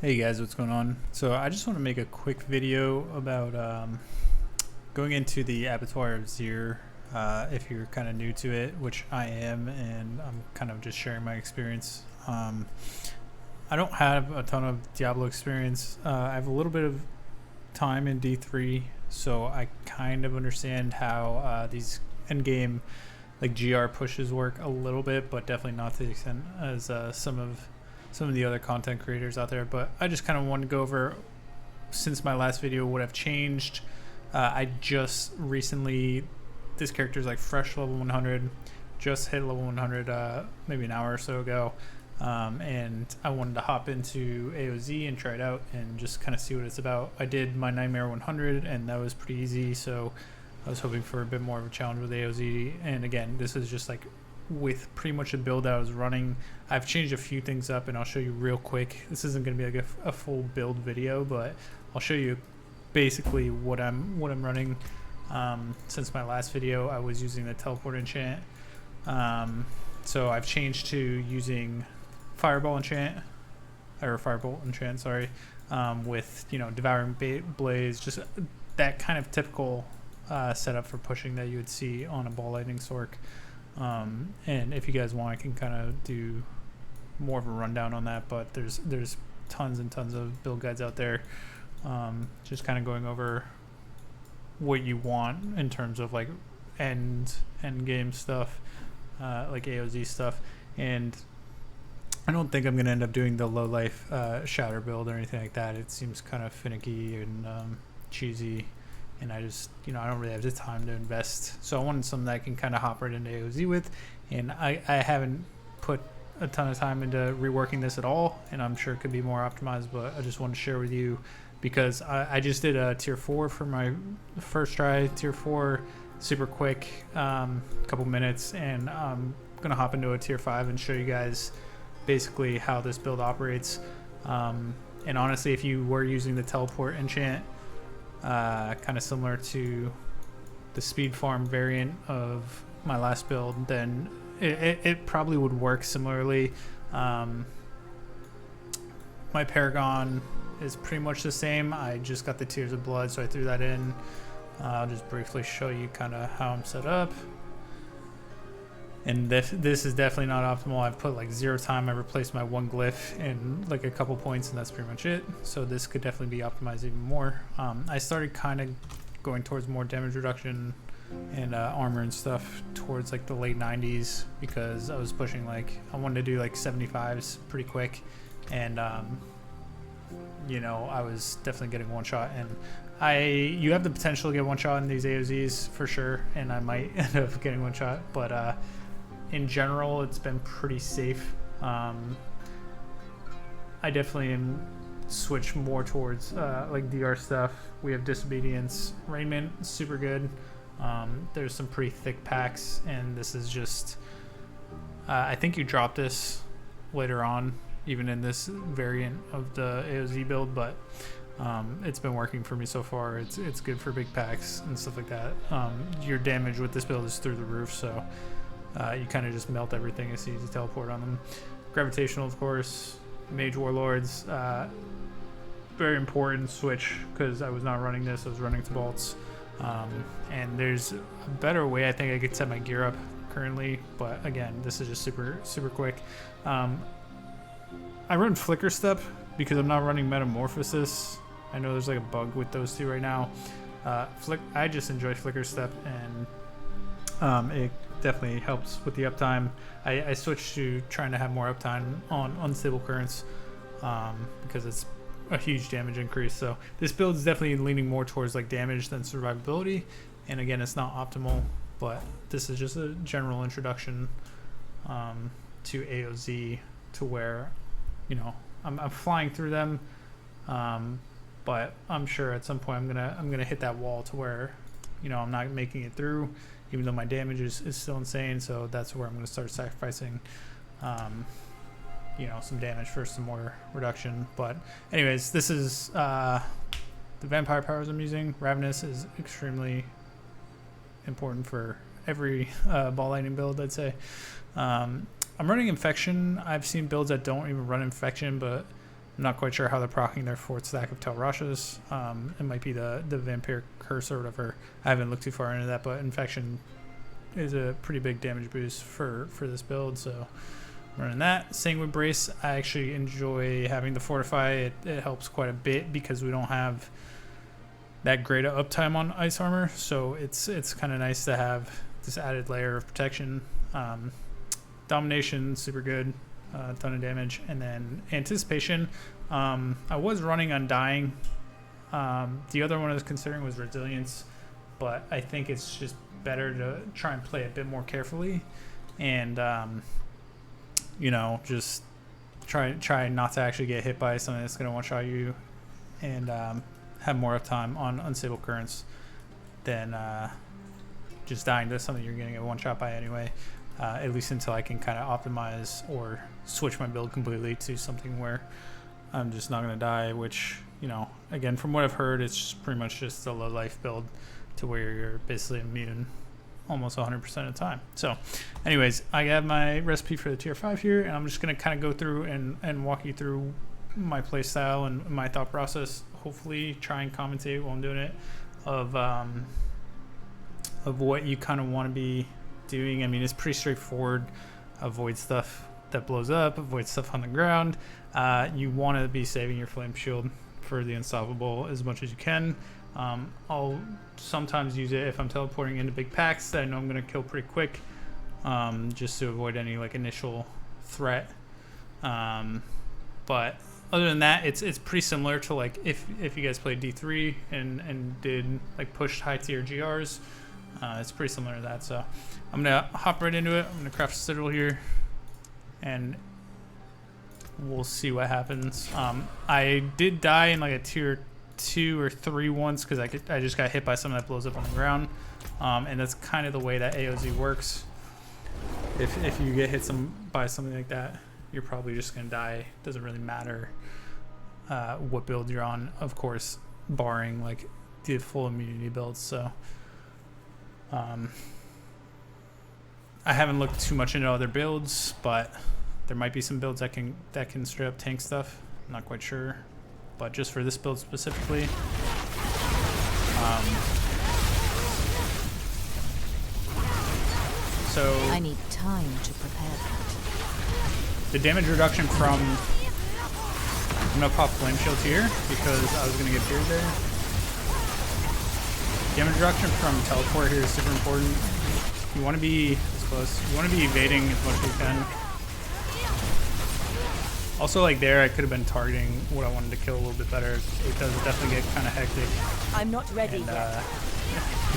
Hey guys, what's going on? So I just want to make a quick video about going into the abattoir of Zier. If you're kind of new to it, which I am, and I'm kind of just sharing my experience. I don't have a ton of Diablo experience. I have a little bit of time in D3, so I kind of understand how these endgame like GR pushes work a little bit, but definitely not to the extent as some of the other content creators out there. But I just kind of wanted to go over, since my last video, what I've changed. I just recently, this character is like fresh level 100, just hit level 100 maybe an hour or so ago, and I wanted to hop into AoZ and try it out and just kind of see what it's about. I did my Nightmare 100 and that was pretty easy, so I was hoping for a bit more of a challenge with AoZ. And again, this is just like with pretty much a build that I was running. I've changed a few things up and I'll show you real quick. This isn't going to be like a full build video, but I'll show you basically what I'm running. Since my last video, I was using the teleport enchant. So I've changed to using fireball enchant, or firebolt enchant, sorry, with, you know, devouring blaze, just that kind of typical setup for pushing that you would see on a ball lightning sorc. And if you guys want, I can kind of do more of a rundown on that, but there's tons and tons of build guides out there, just kind of going over what you want in terms of like end game stuff, like AoZ stuff. And I don't think I'm gonna end up doing the low life shatter build or anything like that. It seems kind of finicky and cheesy, and I just, you know, I don't really have the time to invest. So I wanted something that I can kind of hop right into AoZ with, and I haven't put a ton of time into reworking this at all, and I'm sure it could be more optimized, but I just wanted to share with you because I just did a tier 4 for my first try. Tier 4, super quick, couple minutes, and I'm gonna hop into a tier 5 and show you guys basically how this build operates. And honestly, if you were using the teleport enchant, kind of similar to the speed farm variant of my last build, then it probably would work similarly. My Paragon is pretty much the same. I just got the Tears of Blood, so I threw that in. I'll just briefly show you kind of how I'm set up. And this is definitely not optimal. I've put like 0 time. I replaced my 1 glyph in like a couple points, and that's pretty much it. So this could definitely be optimized even more. I started kind of going towards more damage reduction and armor and stuff towards like the late 90s, because I was pushing, like, I wanted to do like 75s pretty quick, and you know, I was definitely getting one shot, and you have the potential to get one shot in these AoZs for sure, and I might end up getting one shot, but in general, it's been pretty safe. I definitely am switched more towards like DR stuff. We have Disobedience, Raiment, super good. There's some pretty thick packs, and this is just, I think you drop this later on, even in this variant of the AoZ build, but it's been working for me so far. It's good for big packs and stuff like that. Your damage with this build is through the roof, so you kind of just melt everything as soon as you teleport on them. Gravitational, of course. Mage Warlords, very important switch, because I was not running this, I was running to bolts. And there's a better way I think I could set my gear up currently, but again, this is just super quick. I run Flicker Step because I'm not running Metamorphosis. I know there's like a bug with those two right now. I just enjoy Flicker Step, and it definitely helps with the uptime. I switched to trying to have more uptime on Unstable Currents, because it's a huge damage increase. So this build is definitely leaning more towards like damage than survivability, and again, it's not optimal, but this is just a general introduction to AoZ, to where, you know, I'm flying through them, but I'm sure at some point I'm gonna hit that wall to where, you know, I'm not making it through, even though my damage is still insane. So that's where I'm gonna start sacrificing you know, some damage for some more reduction. But anyways, this is the vampire powers I'm using. Ravenous is extremely important for every ball lightning build, I'd say. I'm running Infection. I've seen builds that don't even run Infection, but I'm not quite sure how they're proccing their 4th stack of Telrashas. It might be the Vampire Curse or whatever. I haven't looked too far into that, but Infection is a pretty big damage boost for this build, so I'm running that. Sanguine Brace, I actually enjoy having the Fortify. It helps quite a bit because we don't have that great of uptime on Ice Armor, so it's kind of nice to have this added layer of protection. Domination, super good. A ton of damage. And then Anticipation, I was running Undying. The other one I was considering was Resilience, but I think it's just better to try and play a bit more carefully and you know, just try not to actually get hit by something that's going to one-shot you, and have more uptime on Unstable Currents than just dying to something you're getting a one-shot by anyway. At least until I can kind of optimize or switch my build completely to something where I'm just not going to die, which, you know, again, from what I've heard, it's pretty much just a low life build to where you're basically immune almost 100% of the time. So anyways, I have my recipe for the tier 5 here, and I'm just going to kind of go through and walk you through my play style and my thought process. Hopefully try and commentate while I'm doing it of what you kind of want to be doing. I mean, it's pretty straightforward. Avoid stuff that blows up, avoid stuff on the ground. You want to be saving your flame shield for the unstoppable as much as you can. I'll sometimes use it if I'm teleporting into big packs that I know I'm going to kill pretty quick, just to avoid any like initial threat. But other than that, it's pretty similar to like if you guys played D3 and did like pushed high tier GRs. It's pretty similar to that, so I'm gonna hop right into it. I'm gonna craft a Citadel here, and we'll see what happens. I did die in like a tier 2 or 3 once because I just got hit by something that blows up on the ground, and that's kind of the way that AoZ works. If you get hit by something like that, you're probably just gonna die. Doesn't really matter what build you're on, of course, barring like the full immunity builds. So. I haven't looked too much into other builds, but there might be some builds that can straight up tank stuff. I'm not quite sure, but just for this build specifically, so I need time to prepare. The damage reduction from I'm gonna pop Flame Shield here because I was gonna get feared there. Damage reduction from teleport here is super important. You want to be as close. You want to be evading as much as you can. Also, like there, I could have been targeting what I wanted to kill a little bit better. It does definitely get kind of hectic. I'm not ready yet.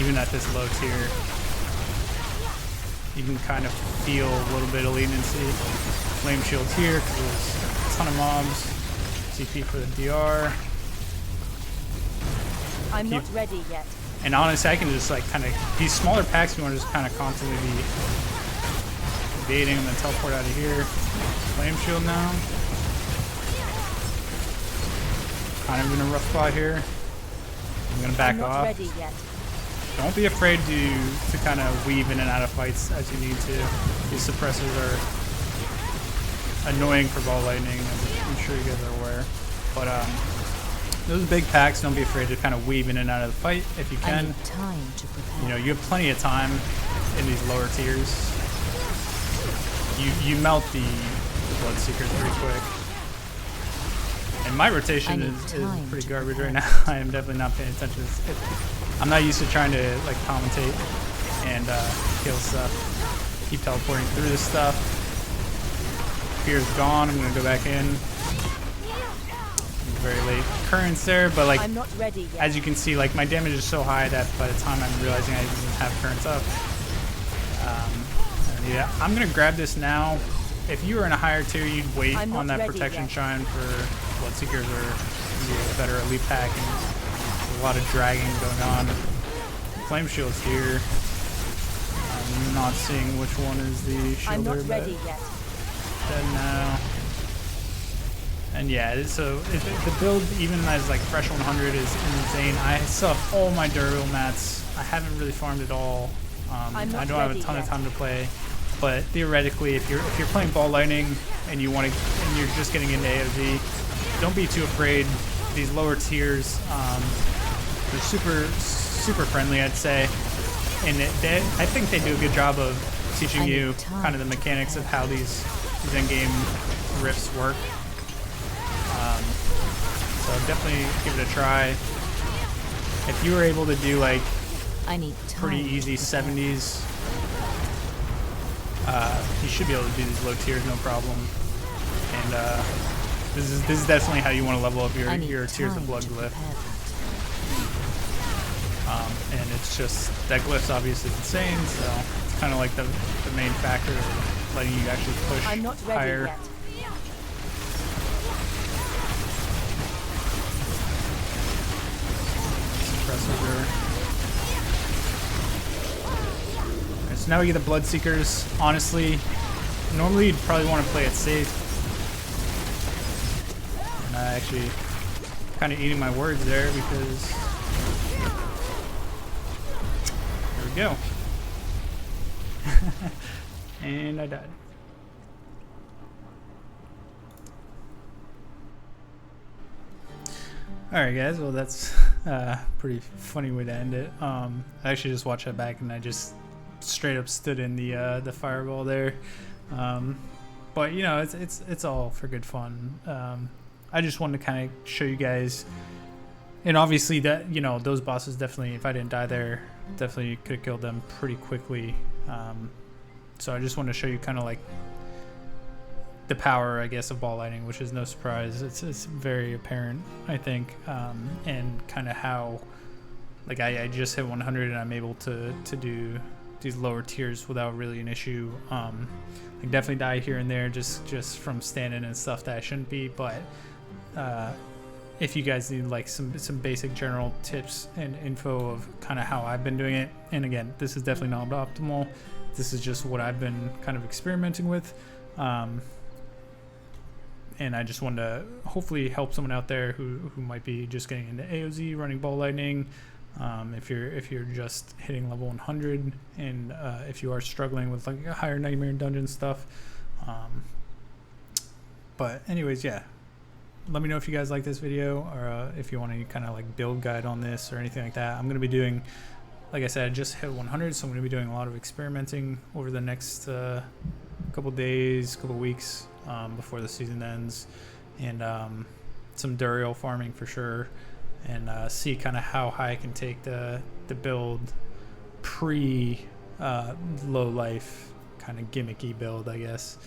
Even at this low tier, you can kind of feel a little bit of leniency. Flame Shield here because there's a ton of mobs. CP for the DR. I'm not ready yet. And honestly, I can just like kind of, these smaller packs, you want to just kind of constantly be evading and then teleport out of here. Flame Shield now. Kind of in a rough spot here. I'm going to back off. Ready yet. Don't be afraid to kind of weave in and out of fights as you need to. These suppressors are annoying for ball lightning, I'm sure you guys are aware. But those big packs, don't be afraid to kind of weave in and out of the fight if you can. I need time to prepare. You know, you have plenty of time in these lower tiers. You melt the Bloodseekers pretty quick. And my rotation is pretty garbage right now. I am definitely not paying attention. I'm not used to trying to like commentate and kill stuff. Keep teleporting through this stuff. Fear's gone. I'm gonna go back in. Very late currents there, but like I'm not ready yet. As you can see, like my damage is so high that by the time I'm realizing I didn't have currents up, yeah, I'm gonna grab this now. If you were in a higher tier, you'd wait on that protection shine for Bloodseekers or a better elite pack, and there's a lot of dragging going on. Flame Shield's here. I'm not seeing which one is the shielder. I'm not ready yet. Dead now. And yeah, so the build, even as like fresh 100, is insane. I still have all my durable mats. I haven't really farmed at all. I don't have a ton of time to play, but theoretically, if you're playing ball lightning and you're just getting into AoZ, don't be too afraid. These lower tiers, they're super friendly, I'd say, and I think they do a good job of teaching you kind of the mechanics of how these in-game rifts work. So definitely give it a try. If you were able to do like pretty easy 70s, you should be able to do these low tiers no problem. And this is definitely how you want to level up your tiers of blood glyph. And it's just that glyph's obviously insane, so it's kind of like the main factor of letting you actually push I'm not ready higher. yet. Suppressor. Alright, so now we get the Bloodseekers. Honestly, normally you'd probably want to play it safe. And I actually kind of eating my words there because there we go. And I died. Alright guys, well that's a pretty funny way to end it. I actually just watched that back and I just straight up stood in the fireball there. But you know, it's all for good fun. I just wanted to kind of show you guys, and obviously that, you know, those bosses definitely, if I didn't die there, definitely could have killed them pretty quickly. So I just want to show you kind of like the power, I guess, of ball lightning, which is no surprise. It's very apparent, I think, and kind of how, like, I just hit 100 and I'm able to do these lower tiers without really an issue. I definitely die here and there just from standing and stuff that I shouldn't be, but if you guys need like some basic general tips and info of kind of how I've been doing it, and again, this is definitely not optimal, this is just what I've been kind of experimenting with, and I just wanted to hopefully help someone out there who might be just getting into AoZ, running ball lightning. If you're just hitting level 100, and if you are struggling with like a higher nightmare dungeon stuff. But anyways, yeah, let me know if you guys like this video, or if you want any kind of like build guide on this or anything like that. I'm going to be doing, like I said, I just hit 100, so I'm going to be doing a lot of experimenting over the next couple days, couple weeks, before the season ends, and some Duriel farming for sure, and see kind of how high I can take the build pre low life kind of gimmicky build, I guess,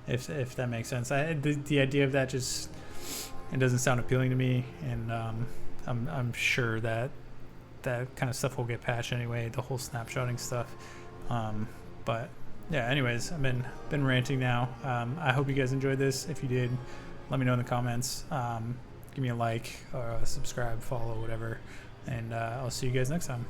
if that makes sense. The idea of that just, it doesn't sound appealing to me, and I'm sure that kind of stuff will get patched anyway, the whole snapshotting stuff. But yeah, anyways, I've been ranting now. I hope you guys enjoyed this. If you did, let me know in the comments. Give me a like, or subscribe, follow, whatever, and I'll see you guys next time.